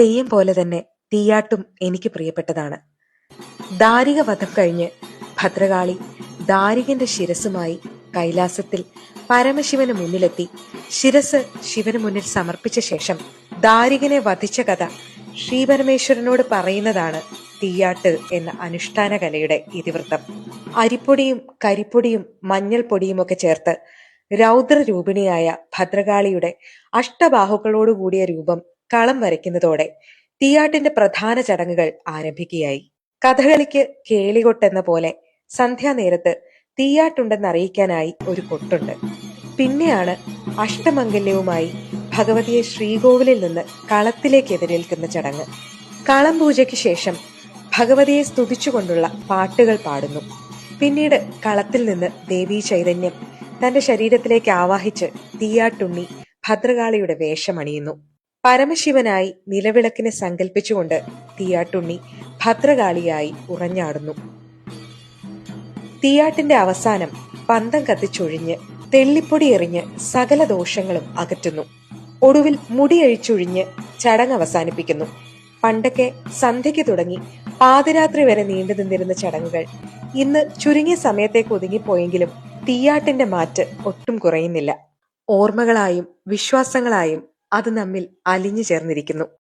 തെയ്യം പോലെ തന്നെ തീയാട്ടും എനിക്ക് പ്രിയപ്പെട്ടതാണ്. ദാരിക വധം കഴിഞ്ഞ് ഭദ്രകാളി ദാരികന്റെ ശിരസുമായി കൈലാസത്തിൽ പരമശിവന് മുന്നിലെത്തി ശിരസ് ശിവന് മുന്നിൽ സമർപ്പിച്ച ശേഷം ദാരികനെ വധിച്ച കഥ ശ്രീപരമേശ്വരനോട് പറയുന്നതാണ് തീയാട്ട് എന്ന അനുഷ്ഠാന കലയുടെ ഇതിവൃത്തം. അരിപ്പൊടിയും കരിപ്പൊടിയും മഞ്ഞൾപ്പൊടിയുമൊക്കെ ചേർത്ത് രൗദ്രരൂപിണിയായ ഭദ്രകാളിയുടെ അഷ്ടബാഹുക്കളോടുകൂടിയ രൂപം കളം വരയ്ക്കുന്നതോടെ തീയാട്ടിന്റെ പ്രധാന ചടങ്ങുകൾ ആരംഭിക്കുകയായി. കഥകളിക്ക് കേളികൊട്ടെന്ന പോലെ സന്ധ്യാനേരത്ത് തീയാട്ടുണ്ടെന്നറിയിക്കാനായി ഒരു കൊട്ടുണ്ട്. പിന്നെയാണ് അഷ്ടമംഗല്യവുമായി ഭഗവതിയെ ശ്രീകോവിലിൽ നിന്ന് കളത്തിലേക്ക് എതിരേൽക്കുന്ന ചടങ്ങ്. കളം പൂജയ്ക്ക് ശേഷം ഭഗവതിയെ സ്തുതിച്ചുകൊണ്ടുള്ള പാട്ടുകൾ പാടുന്നു. പിന്നീട് കളത്തിൽ നിന്ന് ദേവീ ചൈതന്യം തന്റെ ശരീരത്തിലേക്ക് ആവാഹിച്ച് തീയാട്ടുണ്ണി ഭദ്രകാളിയുടെ വേഷമണിയുന്നു. പരമശിവനായി നിലവിളക്കിനെ സങ്കല്പിച്ചുകൊണ്ട് തീയാട്ടുണ്ണി ഭദ്രകാളിയായി ഉറഞ്ഞാടുന്നു. തീയാട്ടിന്റെ അവസാനം പന്തം കത്തിച്ചൊഴിഞ്ഞ് തെള്ളിപ്പൊടി എറിഞ്ഞ് സകല ദോഷങ്ങളും അകറ്റുന്നു. ഒടുവിൽ മുടിയഴിച്ചൊഴിഞ്ഞ് ചടങ്ങ് അവസാനിപ്പിക്കുന്നു. പണ്ടൊക്കെ സന്ധ്യയ്ക്ക് തുടങ്ങി പാതിരാത്രി വരെ നീണ്ടു നിന്നിരുന്ന ചടങ്ങുകൾ ഇന്ന് ചുരുങ്ങിയ സമയത്തേക്ക് ഒതുങ്ങിപ്പോയെങ്കിലും തീയാട്ടിന്റെ മാറ്റ് ഒട്ടും കുറയുന്നില്ല. ഓർമ്മകളായും വിശ്വാസങ്ങളായും അത് നമ്മിൽ അലിഞ്ഞു ചേർന്നിരിക്കുന്നു.